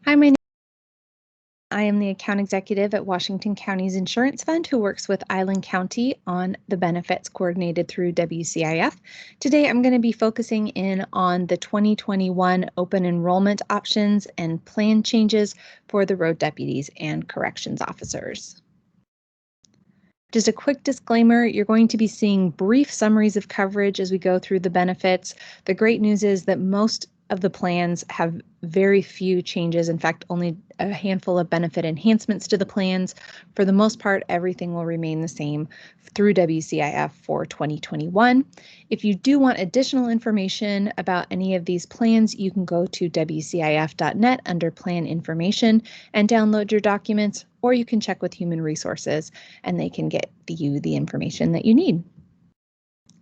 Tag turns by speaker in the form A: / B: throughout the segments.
A: Hi, I am the account executive at Washington County's Insurance Fund who works with Island County on the benefits coordinated through WCIF. Today, I'm going to be focusing in on the 2021 open enrollment options and plan changes for the road deputies and corrections officers. Just a quick disclaimer, you're going to be seeing brief summaries of coverage as we go through the benefits. The great news is that most of the plans have very few changes. In fact, only a handful of benefit enhancements to the plans. For the most part, everything will remain the same through WCIF for 2021. If you do want additional information about any of these plans, you can go to wcif.net under Plan Information and download your documents, or you can check with Human Resources and they can get you the information that you need.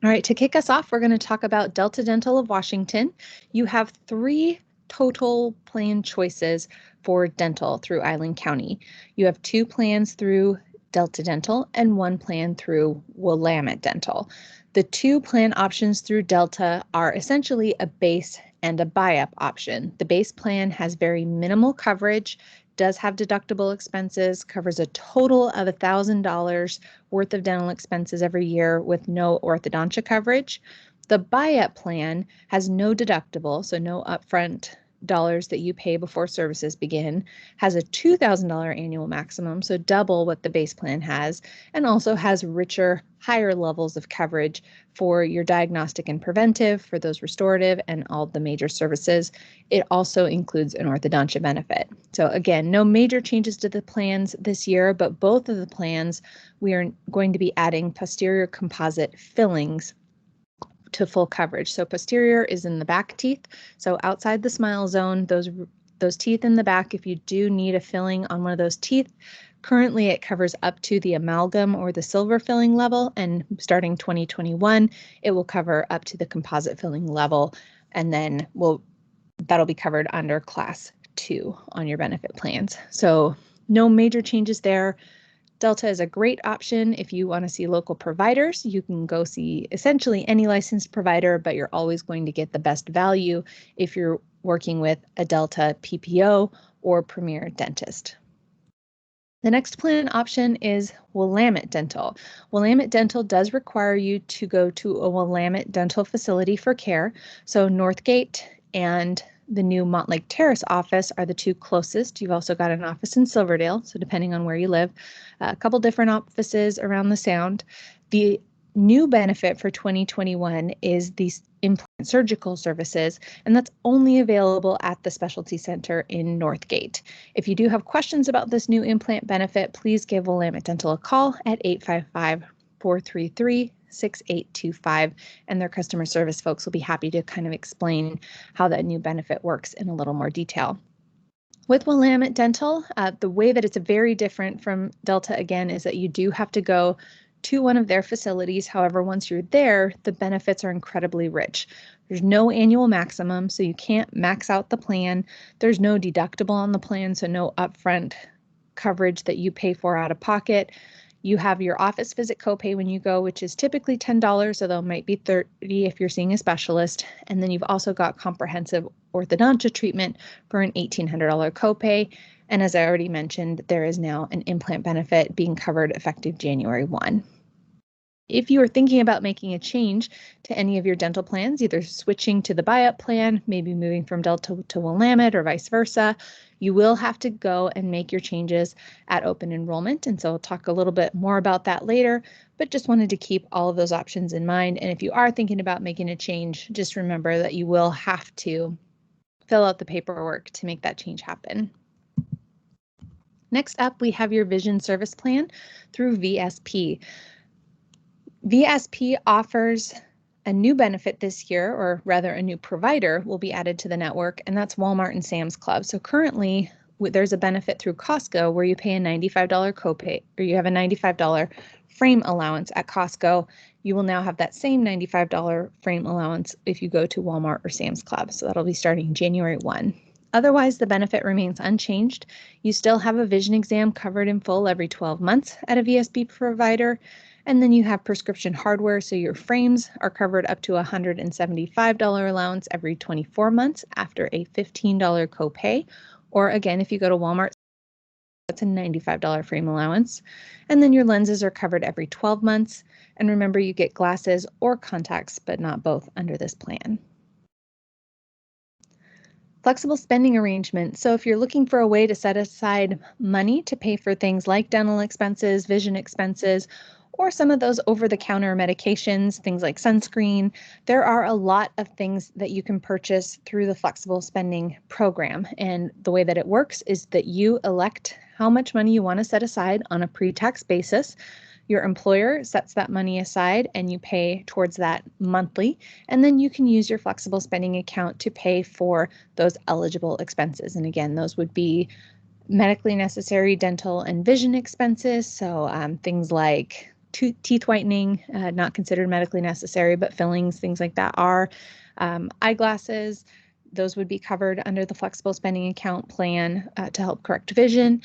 A: All right, to kick us off, we're going to talk about Delta Dental of Washington. You have 3 total plan choices for dental through Island County. You have 2 plans through Delta Dental and 1 plan through Willamette Dental. The 2 plan options through Delta are essentially a base and a buy-up option. The base plan has very minimal coverage, does have deductible expenses, covers a total of $1,000 worth of dental expenses every year with no orthodontia coverage. The buy-up plan has no deductible, so no upfront dollars that you pay before services begin, has a $2,000 annual maximum, so double what the base plan has, and also has richer, higher levels of coverage for your diagnostic and preventive, for those restorative, and all the major services. It also includes an orthodontia benefit. So again, no major changes to the plans this year, but both of the plans, we are going to be adding posterior composite fillings to full coverage. So posterior is in the back teeth. So outside the smile zone, those teeth in the back, if you do need a filling on one of those teeth, currently it covers up to the amalgam or the silver filling level, and starting 2021, it will cover up to the composite filling level, and then that'll be covered under class 2 on your benefit plans. So no major changes there. Delta is a great option if you want to see local providers. You can go see essentially any licensed provider, but you're always going to get the best value if you're working with a Delta PPO or Premier Dentist. The next plan option is Willamette Dental. Willamette Dental does require you to go to a Willamette Dental facility for care. So Northgate and the new Montlake Terrace office are the 2 closest. You've also got an office in Silverdale, so depending on where you live, a couple different offices around the Sound. The new benefit for 2021 is these implant surgical services, and that's only available at the specialty center in Northgate. If you do have questions about this new implant benefit, please give Willamette Dental a call at 855-433-6825, and their customer service folks will be happy to kind of explain how that new benefit works in a little more detail. With Willamette Dental, the way that it's very different from Delta again is that you do have to go to one of their facilities. However, once you're there, the benefits are incredibly rich. There's no annual maximum, so you can't max out the plan. There's no deductible on the plan, so no upfront coverage that you pay for out of pocket. You have your office visit copay when you go, which is typically $10, although it might be $30 if you're seeing a specialist. And then you've also got comprehensive orthodontia treatment for an $1,800 copay. And as I already mentioned, there is now an implant benefit being covered effective January 1. If you are thinking about making a change to any of your dental plans, either switching to the buy-up plan, maybe moving from Delta to Willamette or vice versa, you will have to go and make your changes at open enrollment. And so I'll talk a little bit more about that later, but just wanted to keep all of those options in mind. And if you are thinking about making a change, just remember that you will have to fill out the paperwork to make that change happen. Next up, we have your vision service plan through VSP. VSP offers a new benefit this year, or rather a new provider will be added to the network, and that's Walmart and Sam's Club. So currently there's a benefit through Costco where you pay a $95 copay, or you have a $95 frame allowance at Costco. You will now have that same $95 frame allowance if you go to Walmart or Sam's Club. So that'll be starting January 1. Otherwise, the benefit remains unchanged. You still have a vision exam covered in full every 12 months at a VSP provider. And then you have prescription hardware, so your frames are covered up to a $175 allowance every 24 months after a $15 copay, Or again, if you go to Walmart, that's a $95 frame allowance. And then your lenses are covered every 12 months. And remember, you get glasses or contacts, but not both under this plan. Flexible spending arrangement. So if you're looking for a way to set aside money to pay for things like dental expenses, vision expenses, or some of those over-the-counter medications, things like sunscreen, there are a lot of things that you can purchase through the flexible spending program. And the way that it works is that you elect how much money you want to set aside on a pre-tax basis. Your employer sets that money aside and you pay towards that monthly, and then you can use your flexible spending account to pay for those eligible expenses. And again, those would be medically necessary dental and vision expenses. So things like teeth whitening, not considered medically necessary, but fillings, things like that are. Eyeglasses, those would be covered under the flexible spending account plan to help correct vision.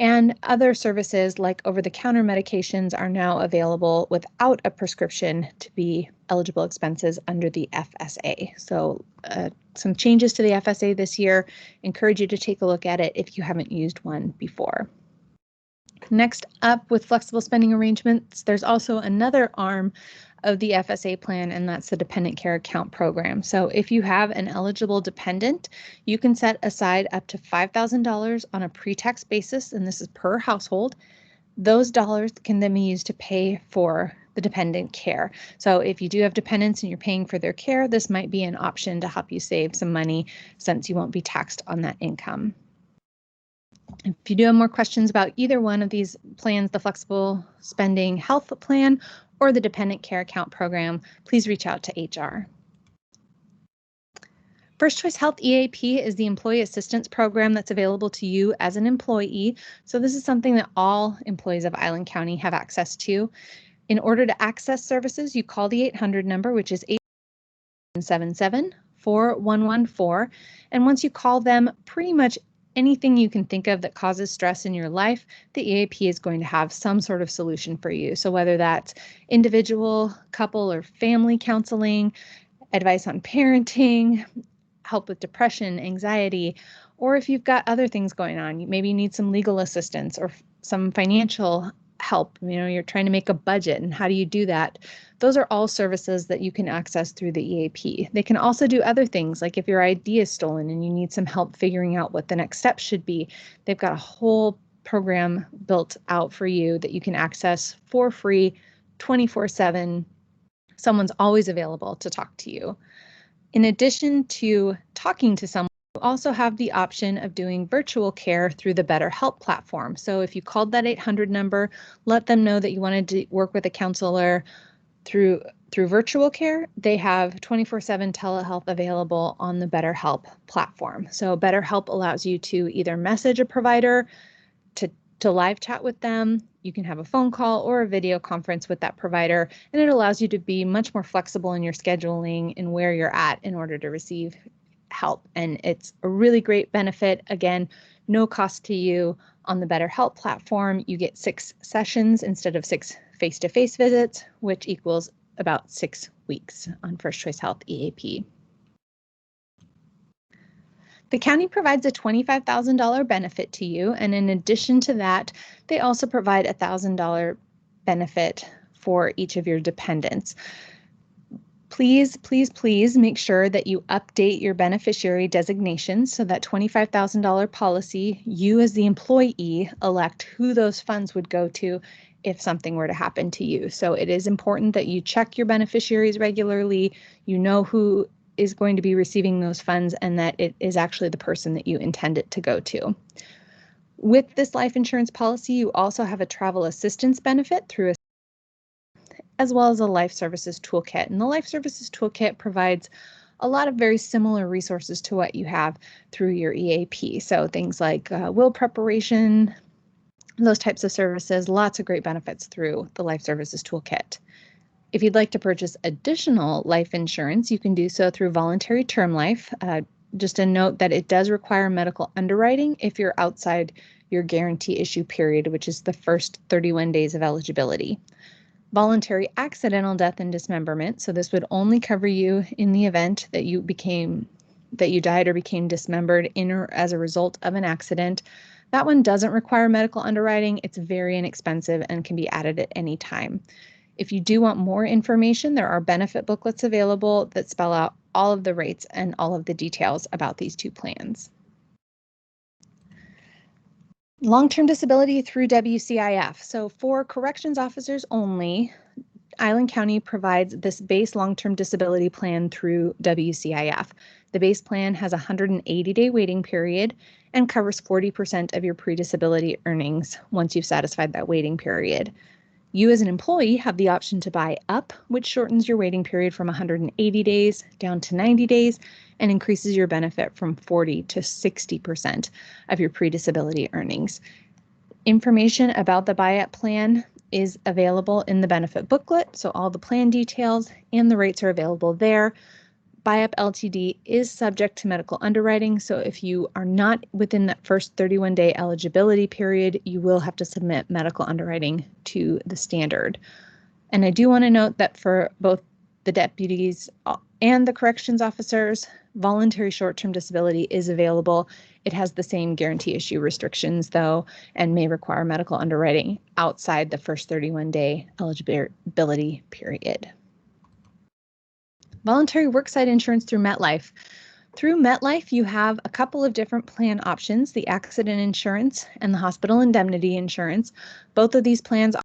A: And other services like over-the-counter medications are now available without a prescription to be eligible expenses under the FSA. So some changes to the FSA this year. Encourage you to take a look at it if you haven't used one before. Next up, with flexible spending arrangements, there's also another arm of the FSA plan, and that's the dependent care account program. So if you have an eligible dependent, you can set aside up to $5,000 on a pre-tax basis, and this is per household. Those dollars can then be used to pay for the dependent care. So if you do have dependents and you're paying for their care, this might be an option to help you save some money since you won't be taxed on that income. If you do have more questions about either one of these plans, the flexible spending health plan or the dependent care account program, please reach out to HR. First Choice Health EAP is the employee assistance program that's available to you as an employee. So this is something that all employees of Island County have access to. In order to access services, you call the 800 number, which is 877-4114. And once you call them, pretty much anything you can think of that causes stress in your life, the EAP is going to have some sort of solution for you. So whether that's individual, couple, or family counseling, advice on parenting, help with depression, anxiety, or if you've got other things going on, maybe you need some legal assistance or some financial help, you're trying to make a budget and how do you do that? Those are all services that you can access through the EAP. They can also do other things, like if your ID is stolen and you need some help figuring out what the next step should be, they've got a whole program built out for you that you can access for free 24/7. Someone's always available to talk to you. In addition to talking to someone, you also have the option of doing virtual care through the BetterHelp platform. So if you called that 800 number, let them know that you wanted to work with a counselor through virtual care. They have 24/7 telehealth available on the BetterHelp platform. So BetterHelp allows you to either message a provider, to live chat with them. You can have a phone call or a video conference with that provider, and it allows you to be much more flexible in your scheduling and where you're at in order to receive help. And it's a really great benefit. Again, no cost to you. On the BetterHelp platform, you get 6 sessions instead of 6 face-to-face visits, which equals about 6 weeks on First Choice Health EAP. The county provides a $25,000 benefit to you, and in addition to that, they also provide a $1,000 benefit for each of your dependents. Please, please, please make sure that you update your beneficiary designations so that $25,000 policy, you as the employee elect who those funds would go to if something were to happen to you. So it is important that you check your beneficiaries regularly, you know who is going to be receiving those funds and that it is actually the person that you intend it to go to. With this life insurance policy, you also have a travel assistance benefit through as well as a life services toolkit. And the life services toolkit provides a lot of very similar resources to what you have through your EAP. So things like will preparation, those types of services, lots of great benefits through the life services toolkit. If you'd like to purchase additional life insurance, you can do so through voluntary term life. Just a note that it does require medical underwriting if you're outside your guarantee issue period, which is the first 31 days of eligibility. Voluntary accidental death and dismemberment. So this would only cover you in the event that you became that you died or became dismembered in or as a result of an accident. That one doesn't require medical underwriting. It's very inexpensive and can be added at any time. If you do want more information, there are benefit booklets available that spell out all of the rates and all of the details about these two plans. Long-term disability through WCIF. So for corrections officers only, Island County provides this base long-term disability plan through WCIF. The base plan has a 180-day waiting period and covers 40% of your pre-disability earnings once you've satisfied that waiting period. You as an employee have the option to buy up, which shortens your waiting period from 180 days down to 90 days and increases your benefit from 40 to 60% of your pre-disability earnings. Information about the buy-up plan is available in the benefit booklet, so all the plan details and the rates are available there. Buy-up LTD is subject to medical underwriting, so if you are not within that first 31-day eligibility period, you will have to submit medical underwriting to the standard. And I do want to note that for both the deputies and the corrections officers, voluntary short-term disability is available. It has the same guarantee issue restrictions, though, and may require medical underwriting outside the first 31-day eligibility period. Voluntary worksite insurance through MetLife. Through MetLife, you have a couple of different plan options, the accident insurance and the hospital indemnity insurance. Both of these plans are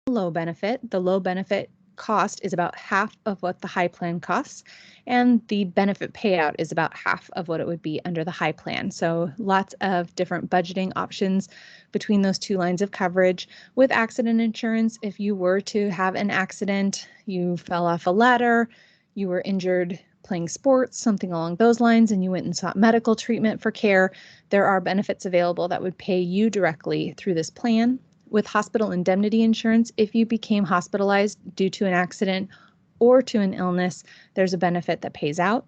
A: low benefit. The low benefit cost is about half of what the high plan costs, and the benefit payout is about half of what it would be under the high plan. So lots of different budgeting options between those two lines of coverage. With accident insurance, if you were to have an accident, you fell off a ladder, you were injured playing sports, something along those lines, and you went and sought medical treatment for care, there are benefits available that would pay you directly through this plan. With hospital indemnity insurance, if you became hospitalized due to an accident or to an illness, there's a benefit that pays out.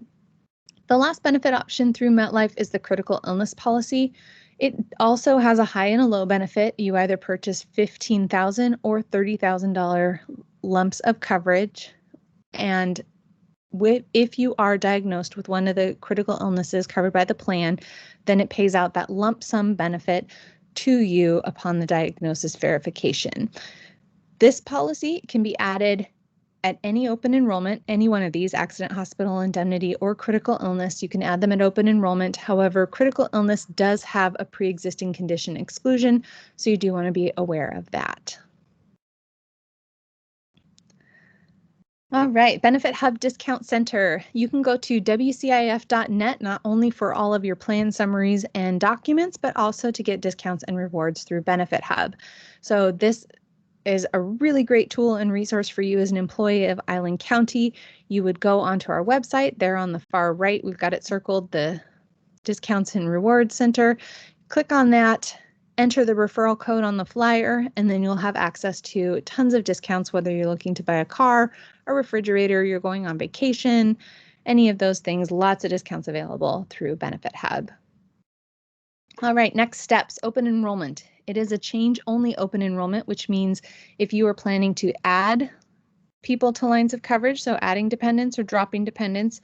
A: The last benefit option through MetLife is the critical illness policy. It also has a high and a low benefit. You either purchase $15,000 or $30,000 lumps of coverage, and if you are diagnosed with one of the critical illnesses covered by the plan, then it pays out that lump sum benefit to you upon the diagnosis verification. This policy can be added at any open enrollment, any one of these, accident, hospital indemnity, or critical illness. You can add them at open enrollment. However, critical illness does have a pre-existing condition exclusion, so you do want to be aware of that. All right, Benefit Hub Discount Center. You can go to wcif.net not only for all of your plan summaries and documents, but also to get discounts and rewards through Benefit Hub. So this is a really great tool and resource for you as an employee of Island County. You would go onto our website. There on the far right, we've got it circled, the Discounts and Rewards Center. Click on that. Enter the referral code on the flyer, and then you'll have access to tons of discounts, whether you're looking to buy a car, a refrigerator, you're going on vacation, any of those things, lots of discounts available through Benefit Hub. All right, next steps, open enrollment. It is a change-only open enrollment, which means if you are planning to add people to lines of coverage, so adding dependents or dropping dependents,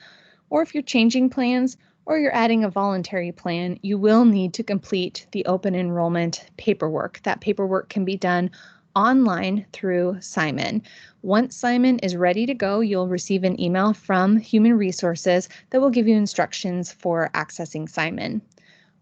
A: or if you're changing plans, or you're adding a voluntary plan, you will need to complete the open enrollment paperwork. That paperwork can be done online through Simon. Once Simon is ready to go, you'll receive an email from Human Resources that will give you instructions for accessing Simon.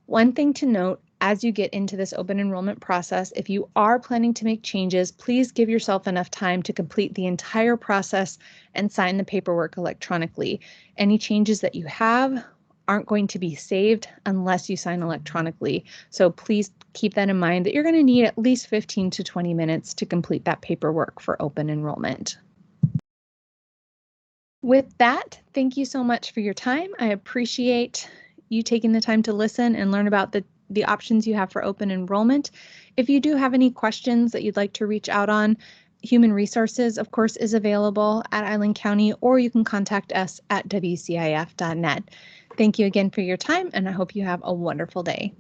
A: One thing to note, as you get into this open enrollment process, if you are planning to make changes, please give yourself enough time to complete the entire process and sign the paperwork electronically. Any changes that you have aren't going to be saved unless you sign electronically. So please keep that in mind that you're going to need at least 15 to 20 minutes to complete that paperwork for open enrollment. With that, thank you so much for your time. I appreciate you taking the time to listen and learn about the options you have for open enrollment. If you do have any questions that you'd like to reach out on, Human Resources, of course, is available at Island County, or you can contact us at wcif.net. Thank you again for your time, and I hope you have a wonderful day.